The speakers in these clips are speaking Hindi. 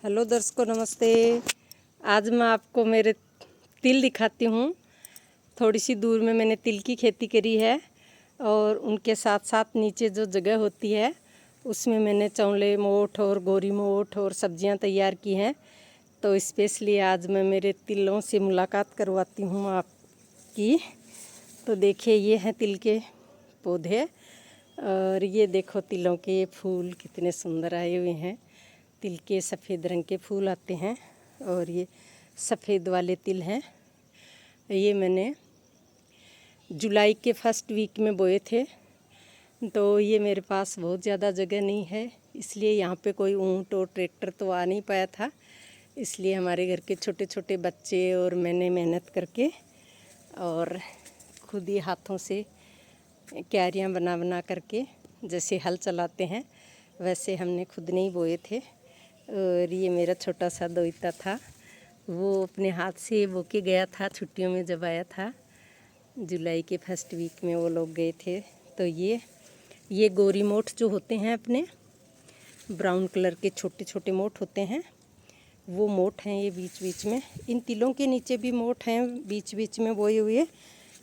हेलो दर्शकों, नमस्ते। आज मैं आपको मेरे तिल दिखाती हूँ। थोड़ी सी दूर में मैंने तिल की खेती करी है और उनके साथ साथ नीचे जो जगह होती है उसमें मैंने चौले मोठ और गोरी मोठ और सब्जियां तैयार की हैं। तो स्पेशली आज मैं मेरे तिलों से मुलाकात करवाती हूँ आपकी। तो देखिए, ये हैं तिल के पौधे और ये देखो तिलों के फूल कितने सुंदर आए हुए हैं। तिल के सफ़ेद रंग के फूल आते हैं और ये सफ़ेद वाले तिल हैं। ये मैंने जुलाई के फर्स्ट वीक में बोए थे। तो ये मेरे पास बहुत ज़्यादा जगह नहीं है, इसलिए यहाँ पे कोई ऊँट और ट्रैक्टर तो आ नहीं पाया था। इसलिए हमारे घर के छोटे छोटे बच्चे और मैंने मेहनत करके और खुद ही हाथों से क्यारियाँ बना बना करके, जैसे हल चलाते हैं वैसे हमने खुद नहीं बोए थे। और ये मेरा छोटा सा दोहिता था, वो अपने हाथ से बो के गया था छुट्टियों में जब आया था। जुलाई के फर्स्ट वीक में वो लोग गए थे। तो ये गोरी मोठ जो होते हैं अपने ब्राउन कलर के छोटे छोटे मोठ होते हैं, वो मोठ हैं ये बीच बीच में। इन तिलों के नीचे भी मोठ हैं बीच बीच में बोए हुए,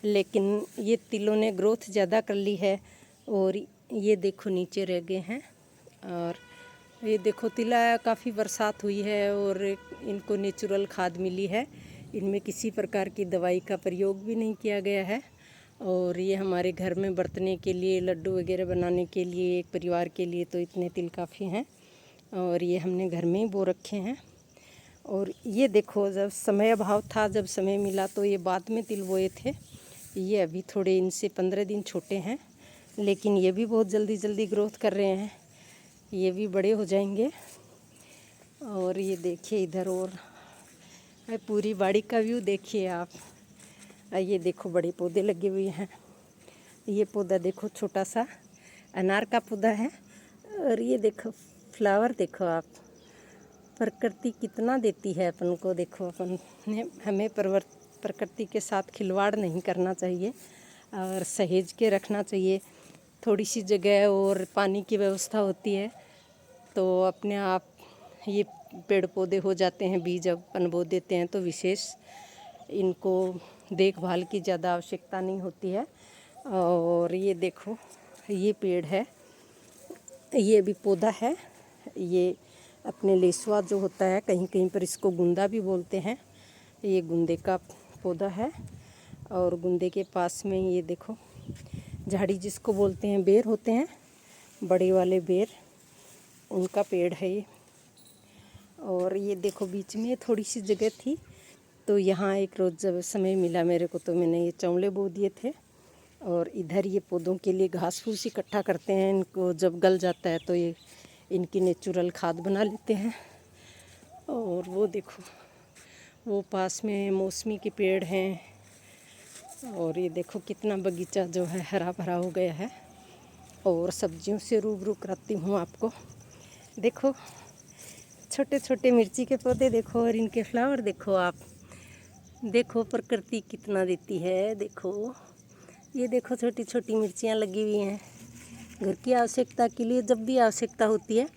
लेकिन ये तिलों ने ग्रोथ ज़्यादा कर ली है और ये देखो नीचे रह गए हैं। और ये देखो तिला काफ़ी बरसात हुई है और इनको नेचुरल खाद मिली है। इनमें किसी प्रकार की दवाई का प्रयोग भी नहीं किया गया है। और ये हमारे घर में बरतने के लिए, लड्डू वगैरह बनाने के लिए, एक परिवार के लिए तो इतने तिल काफ़ी हैं। और ये हमने घर में ही बो रखे हैं। और ये देखो, जब समय अभाव था, जब समय मिला तो ये बाद में तिल बोए थे। ये अभी थोड़े इनसे 15 दिन छोटे हैं, लेकिन ये भी बहुत जल्दी जल्दी ग्रोथ कर रहे हैं। ये भी बड़े हो जाएंगे। और ये देखिए इधर, और पूरी बाड़ी का व्यू देखिए आप। ये देखो बड़े पौधे लगे हुए हैं। ये पौधा देखो छोटा सा अनार का पौधा है। और ये देखो फ्लावर, देखो आप। प्रकृति कितना देती है अपन को। देखो हमें प्रकृति के साथ खिलवाड़ नहीं करना चाहिए और सहेज के रखना चाहिए। थोड़ी सी जगह और पानी की व्यवस्था होती है तो अपने आप ये पेड़ पौधे हो जाते हैं। बीज अपन बो देते हैं तो विशेष इनको देखभाल की ज़्यादा आवश्यकता नहीं होती है। और ये देखो, ये पेड़ है, ये भी पौधा है। ये अपने लेसुआ जो होता है, कहीं कहीं पर इसको गुंदा भी बोलते हैं। ये गुंदे का पौधा है। और गुंदे के पास में ये देखो झाड़ी जिसको बोलते हैं, बेर होते हैं बड़े वाले बेर, उनका पेड़ है ये। और ये देखो बीच में थोड़ी सी जगह थी तो यहाँ एक रोज़ जब समय मिला मेरे को तो मैंने ये चौले बो दिए थे। और इधर ये पौधों के लिए घास फूस इकट्ठा करते हैं, इनको जब गल जाता है तो ये इनकी नेचुरल खाद बना लेते हैं। और वो देखो, वो पास में मौसमी के पेड़ हैं। और ये देखो कितना बगीचा जो है हरा भरा हो गया है। और सब्जियों से रूबरू कराती हूँ आपको। देखो छोटे छोटे मिर्ची के पौधे देखो और इनके फ्लावर देखो आप। देखो प्रकृति कितना देती है। देखो ये देखो छोटी छोटी मिर्चियाँ लगी हुई हैं। घर की आवश्यकता के लिए जब भी आवश्यकता होती है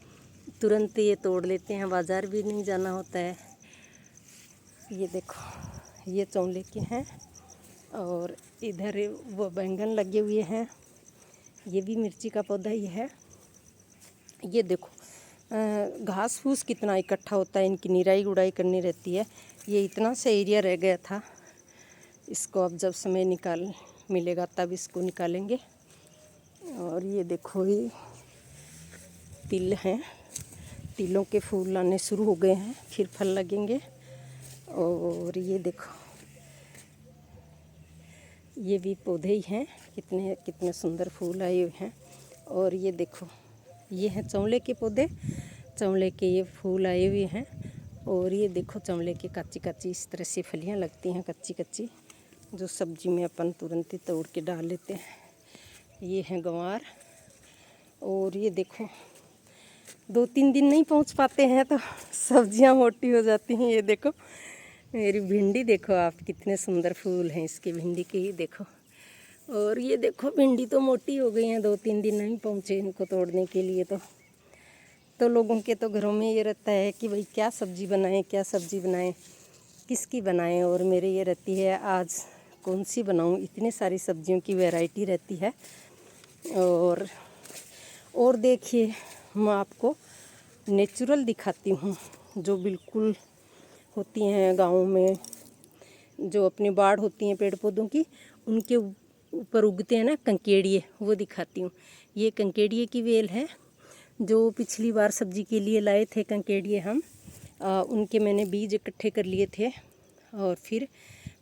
तुरंत ये तोड़ लेते हैं, बाज़ार भी नहीं जाना होता है। ये देखो ये चौले के हैं। और इधर वो बैंगन लगे हुए हैं, ये भी मिर्ची का पौधा ही है। ये देखो घास फूस कितना इकट्ठा होता है, इनकी निराई गुड़ाई करनी रहती है। ये इतना सा एरिया रह गया था, इसको अब जब समय मिलेगा तब इसको निकालेंगे। और ये देखो ये तिल हैं, तिलों के फूल आने शुरू हो गए हैं, फिर फल लगेंगे। और ये देखो ये भी पौधे ही हैं, कितने कितने सुंदर फूल आए हुए हैं। और ये देखो ये हैं चौले के पौधे, चौले के ये फूल आए हुए हैं। और ये देखो चौले के कच्ची कच्ची इस तरह से फलियां लगती हैं, कच्ची कच्ची, जो सब्जी में अपन तुरंत ही तोड़ के डाल लेते हैं। ये हैं गंवार। और ये देखो 2-3 दिन नहीं पहुंच पाते हैं तो सब्जियां मोटी हो जाती हैं। ये देखो मेरी भिंडी, देखो आप कितने सुंदर फूल हैं इसके, भिंडी के ही देखो। और ये देखो भिंडी तो मोटी हो गई हैं, 2-3 दिन नहीं पहुँचे इनको तोड़ने के लिए। तो लोगों के तो घरों में ये रहता है कि भाई क्या सब्ज़ी बनाएं, क्या सब्ज़ी बनाएं, किसकी बनाएं। और मेरे ये रहती है आज कौन सी बनाऊं, इतनी सारी सब्जियों की वैरायटी रहती है। और देखिए, मैं आपको नेचुरल दिखाती हूँ, जो बिल्कुल होती हैं गाँव में, जो अपनी बाड़ होती हैं पेड़ पौधों की, उनके ऊपर उगते हैं ना कंकेड़िए, वो दिखाती हूँ। ये कंकेड़िए की वेल है, जो पिछली बार सब्जी के लिए लाए थे कंकेड़िए हम। उनके मैंने बीज इकट्ठे कर लिए थे और फिर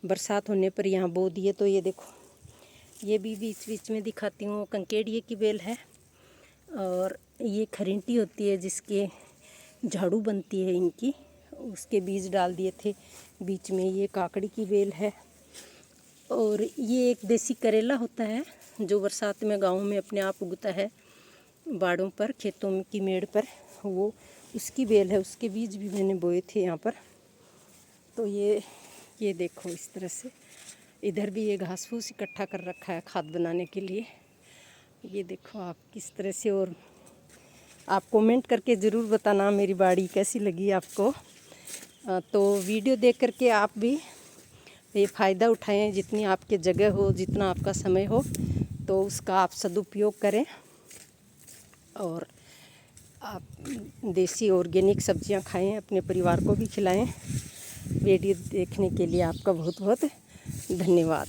बरसात होने पर यहाँ बो दिए। तो ये देखो, ये भी बीच बीच में दिखाती हूँ, कंकेड़िए की बेल है। और ये खरिंटी होती है जिसके झाड़ू बनती है इनकी, उसके बीज डाल दिए थे बीच में। ये काकड़ी की बेल है। और ये एक देसी करेला होता है जो बरसात में गाँव में अपने आप उगता है बाड़ों पर, खेतों की मेड़ पर, वो उसकी बेल है। उसके बीज भी मैंने बोए थे यहाँ पर। तो ये देखो, इस तरह से इधर भी ये घास फूस इकट्ठा कर रखा है खाद बनाने के लिए। ये देखो आप किस तरह से। और आप कमेंट करके ज़रूर बताना मेरी बाड़ी कैसी लगी आपको। तो वीडियो देख करके आप भी ये फ़ायदा उठाएं, जितनी आपके जगह हो, जितना आपका समय हो, तो उसका आप सदुपयोग करें। और आप देसी ऑर्गेनिक सब्जियां खाएं, अपने परिवार को भी खिलाएं। वीडियो देखने के लिए आपका बहुत बहुत धन्यवाद।